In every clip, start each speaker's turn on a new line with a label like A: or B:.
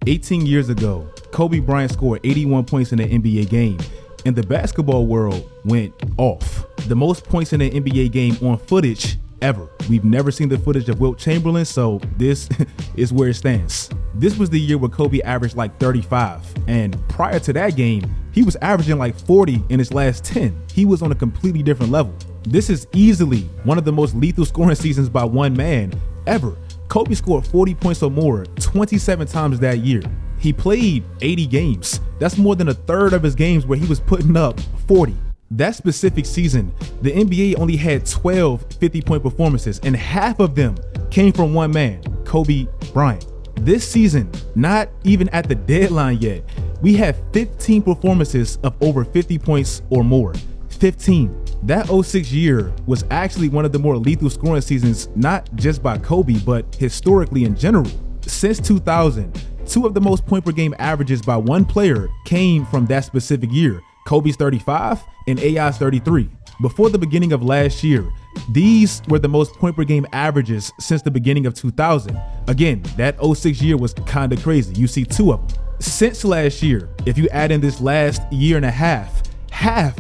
A: 18 years ago, Kobe Bryant scored 81 points in an NBA game, and the basketball world went off. The most points in an NBA game on footage ever. We've never seen the footage of Wilt Chamberlain, so this is where it stands. This was the year where Kobe averaged like 35, and prior to that game, he was averaging like 40 in his last 10. He was on a completely different level. This is easily one of the most lethal scoring seasons by one man ever. Kobe scored 40 points or more 27 times that year. He played 80 games. That's more than a third of his games where he was putting up 40. That specific season, the NBA only had 12 50-point performances, and half of them came from one man, Kobe Bryant. This season, not even at the deadline yet, we have 15 performances of over 50 points or more. 15. That 06 year was actually one of the more lethal scoring seasons, not just by Kobe, but historically in general. Since 2000, two of the most point per game averages by one player came from that specific year. Kobe's 35 and AI's 33. Before the beginning of last year, these were the most point per game averages since the beginning of 2000. Again, that 06 year was kind of crazy. You see two of them. Since last year, if you add in this last year and a half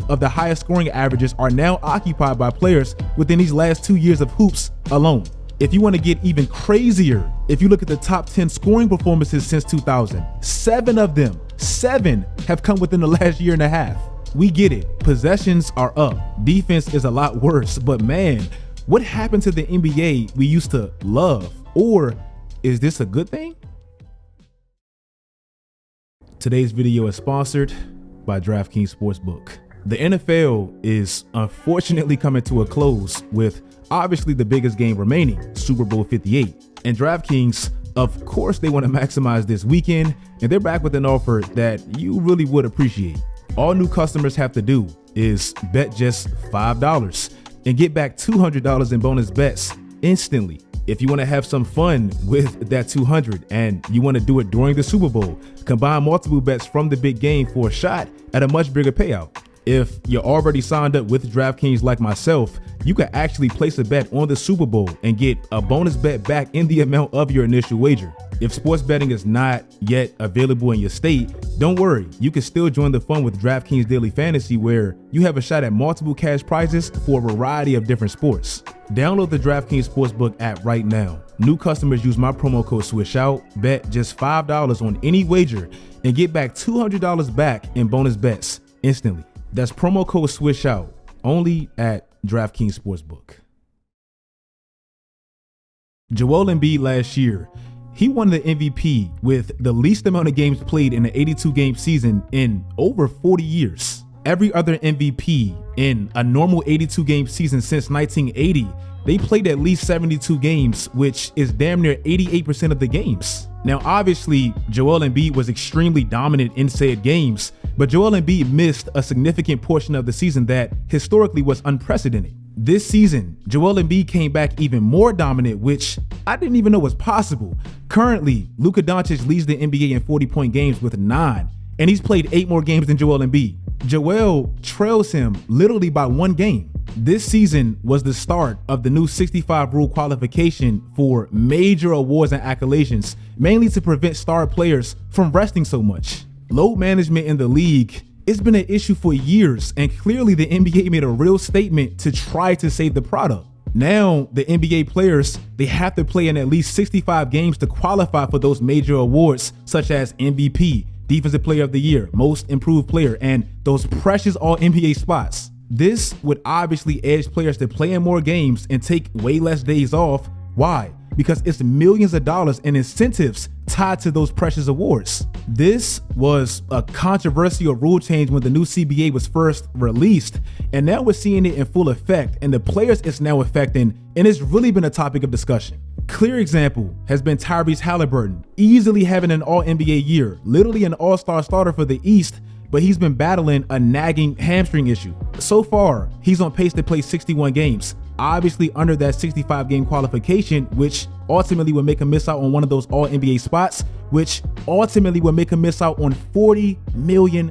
A: of the highest scoring averages are now occupied by players within these last 2 years of hoops alone. If you want to get even crazier, if you look at the top 10 scoring performances since 2000, 7 of them have come within the last year and a half. We get it. Possessions are up. Defense is a lot worse. But man, what happened to the NBA we used to love? Or is this a good thing? Today's video is sponsored by DraftKings Sportsbook. The NFL is unfortunately coming to a close with obviously the biggest game remaining, Super Bowl 58. And DraftKings, of course, they want to maximize this weekend, and they're back with an offer that you really would appreciate. All new customers have to do is bet just $5 and get back $200 in bonus bets instantly. If you want to have some fun with that $200 and you want to do it during the Super Bowl, combine multiple bets from the big game for a shot at a much bigger payout. If you're already signed up with DraftKings like myself, you can actually place a bet on the Super Bowl and get a bonus bet back in the amount of your initial wager. If sports betting is not yet available in your state, don't worry. You can still join the fun with DraftKings Daily Fantasy, where you have a shot at multiple cash prizes for a variety of different sports. Download the DraftKings Sportsbook app right now. New customers use my promo code Swishout, bet just $5 on any wager, and get back $200 back in bonus bets instantly. That's promo code Swishout, only at DraftKings Sportsbook. Joel Embiid last year, he won the MVP with the least amount of games played in an 82-game season in over 40 years. Every other MVP in a normal 82-game season since 1980, they played at least 72 games, which is damn near 88% of the games. Now, obviously, Joel Embiid was extremely dominant in said games, but Joel Embiid missed a significant portion of the season that historically was unprecedented. This season, Joel Embiid came back even more dominant, which I didn't even know was possible. Currently, Luka Doncic leads the NBA in 40-point games with 9, and he's played 8 more games than Joel Embiid. Joel trails him literally by 1 game. This season was the start of the new 65 rule qualification for major awards and accolades, mainly to prevent star players from resting so much. Load management in the league, it's been an issue for years, and clearly the NBA made a real statement to try to save the product. Now, the NBA players, they have to play in at least 65 games to qualify for those major awards such as MVP, Defensive Player of the Year, Most Improved Player, and those precious All-NBA spots. This would obviously edge players to play in more games and take way less days off. Why? Because it's millions of dollars in incentives tied to those precious awards. This was a controversial rule change when the new CBA was first released, and now we're seeing it in full effect, and the players it's now affecting, and it's really been a topic of discussion. Clear example has been Tyrese Halliburton, easily having an All-NBA year, literally an all-star starter for the East, but he's been battling a nagging hamstring issue. So far, he's on pace to play 61 games, obviously under that 65-game qualification, which ultimately would make him miss out on one of those All-NBA spots, which ultimately would make him miss out on $40 million.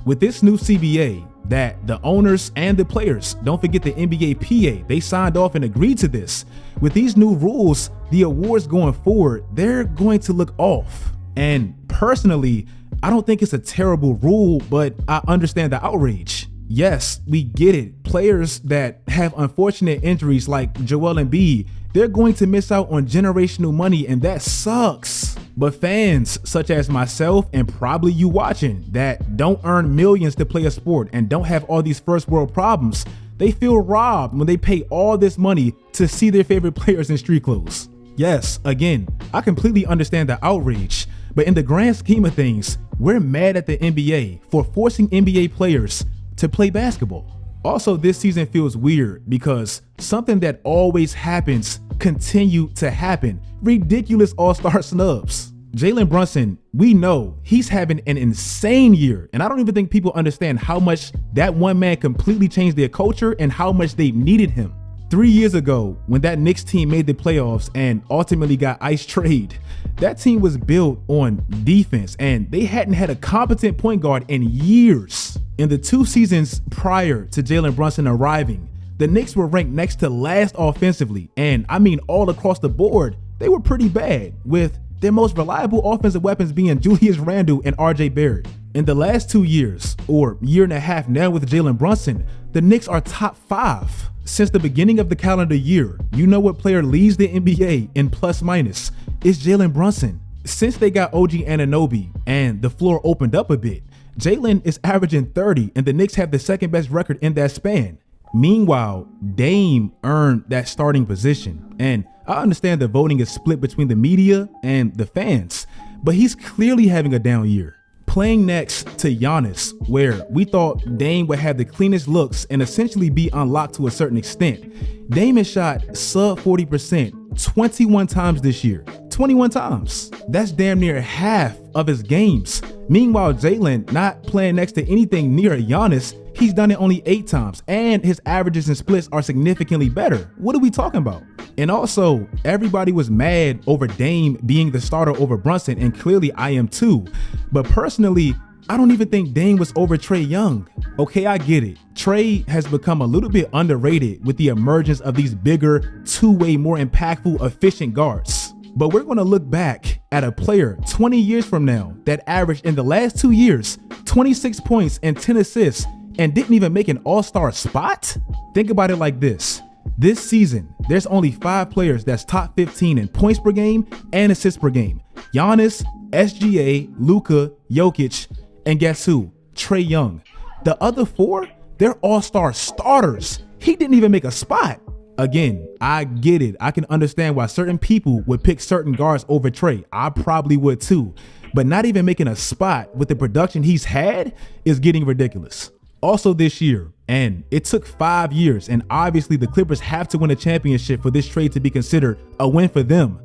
A: With this new CBA, that the owners and the players, don't forget the NBA PA, they signed off and agreed to this. With these new rules, the awards going forward, they're going to look off. And personally, I don't think it's a terrible rule, but I understand the outrage. Yes, we get it. Players that have unfortunate injuries like Joel Embiid, they're going to miss out on generational money, and that sucks. But fans such as myself and probably you watching that don't earn millions to play a sport and don't have all these first world problems, they feel robbed when they pay all this money to see their favorite players in street clothes. Yes, again, I completely understand the outrage, but in the grand scheme of things, we're mad at the NBA for forcing NBA players to play basketball. Also, this season feels weird because something that always happens continued to happen. Ridiculous all-star snubs. Jalen Brunson, we know he's having an insane year, and I don't even think people understand how much that one man completely changed their culture and how much they needed him. 3 years ago, when that Knicks team made the playoffs and ultimately got ice trade, that team was built on defense and they hadn't had a competent point guard in years. In the 2 seasons prior to Jalen Brunson arriving, the Knicks were ranked next to last offensively, and I mean all across the board, they were pretty bad, with their most reliable offensive weapons being Julius Randle and RJ Barrett. In the last 2 years, or year and a half now with Jalen Brunson, the Knicks are top 5. Since the beginning of the calendar year, you know what player leads the NBA in plus minus? It's Jalen Brunson. Since they got OG Anunoby and the floor opened up a bit, Jalen is averaging 30 and the Knicks have the second best record in that span. Meanwhile, Dame earned that starting position, and I understand the voting is split between the media and the fans, but he's clearly having a down year. Playing next to Giannis, where we thought Dame would have the cleanest looks and essentially be unlocked to a certain extent, Dame has shot sub 40% 21 times this year. 21 times. That's damn near half of his games. Meanwhile, Jalen not playing next to anything near Giannis, he's done it only 8 times, and his averages and splits are significantly better. What are we talking about? And also, everybody was mad over Dame being the starter over Brunson, and clearly I am too. But personally, I don't even think Dame was over Trae Young. Okay, I get it. Trae has become a little bit underrated with the emergence of these bigger, two-way, more impactful, efficient guards. But we're going to look back at a player 20 years from now that averaged in the last 2 years 26 points and 10 assists and didn't even make an all-star spot? Think about it like this. This season, there's only 5 players that's top 15 in points per game and assists per game. Giannis, SGA, Luka, Jokic, and guess who? Trae Young. The other 4, they're all-star starters. He didn't even make a spot. Again, I get it. I can understand why certain people would pick certain guards over Trae. I probably would too. But not even making a spot with the production he's had is getting ridiculous. Also this year, and it took 5 years, and obviously the Clippers have to win a championship for this trade to be considered a win for them.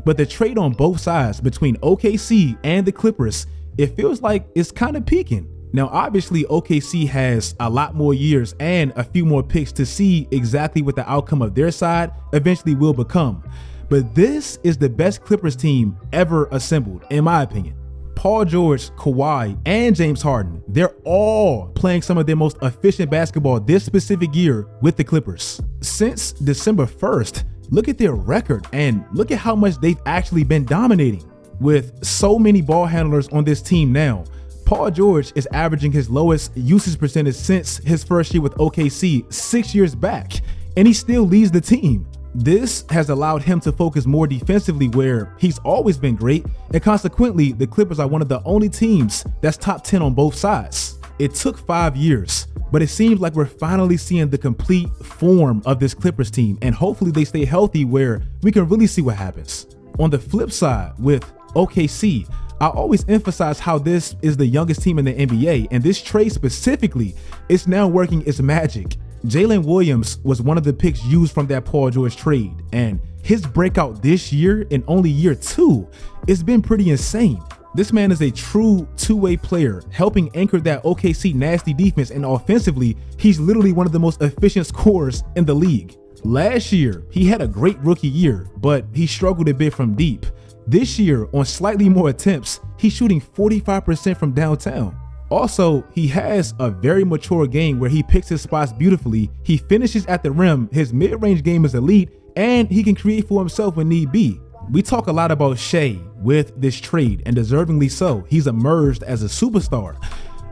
A: But the trade on both sides between OKC and the Clippers, it feels like it's kind of peaking. Now, obviously, OKC has a lot more years and a few more picks to see exactly what the outcome of their side eventually will become. But this is the best Clippers team ever assembled, in my opinion. Paul George, Kawhi, and James Harden, they're all playing some of their most efficient basketball this specific year with the Clippers. Since December 1st, look at their record and look at how much they've actually been dominating. With so many ball handlers on this team now, Paul George is averaging his lowest usage percentage since his first year with OKC 6 years back, and he still leads the team. This has allowed him to focus more defensively where he's always been great, and consequently, the Clippers are one of the only teams that's top 10 on both sides. It took 5 years, but it seems like we're finally seeing the complete form of this Clippers team, and hopefully they stay healthy where we can really see what happens. On the flip side, with OKC, I always emphasize how this is the youngest team in the NBA, and this trade specifically is now working its magic. Jalen Williams was one of the picks used from that Paul George trade, and his breakout this year in only year 2, it's been pretty insane. This man is a true two-way player, helping anchor that OKC nasty defense, and offensively, he's literally one of the most efficient scorers in the league. Last year, he had a great rookie year, but he struggled a bit from deep. This year, on slightly more attempts, he's shooting 45% from downtown. Also, he has a very mature game where he picks his spots beautifully, he finishes at the rim, his mid-range game is elite, and he can create for himself when need be. we talk a lot about Shea with this trade, and deservingly so. He's emerged as a superstar.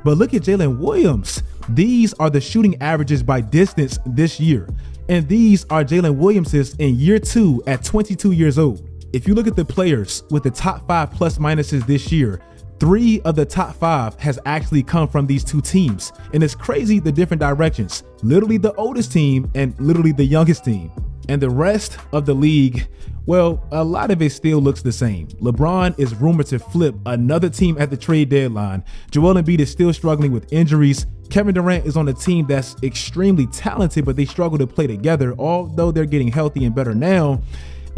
A: But look at Jalen Williams. These are the shooting averages by distance this year. And these are Jalen Williams's in year 2 at 22 years old. If you look at the players with the top 5 plus minuses this year, 3 of the top 5 has actually come from these 2 teams. And it's crazy the different directions. Literally the oldest team and literally the youngest team. And the rest of the league, well, a lot of it still looks the same. LeBron is rumored to flip another team at the trade deadline. Joel Embiid is still struggling with injuries. Kevin Durant is on a team that's extremely talented, but they struggle to play together, although they're getting healthy and better now.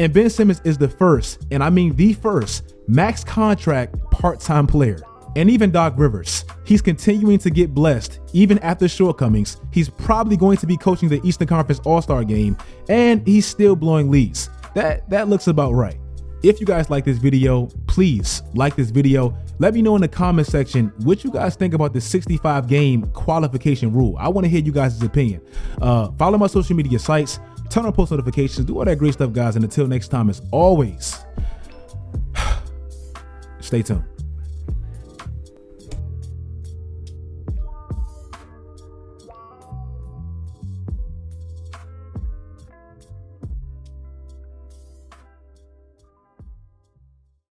A: And Ben Simmons is the first, and I mean the first, max contract part-time player. And even Doc Rivers, he's continuing to get blessed even after shortcomings. He's probably going to be coaching the Eastern Conference All-Star game, and he's still blowing leads. That looks about right. If you guys like this video, please like this video. Let me know in the comment section what you guys think about the 65 game qualification rule. I want to hear you guys' opinion. Follow my social media sites, turn on post notifications, do all that great stuff, guys. And until next time, as always, stay tuned.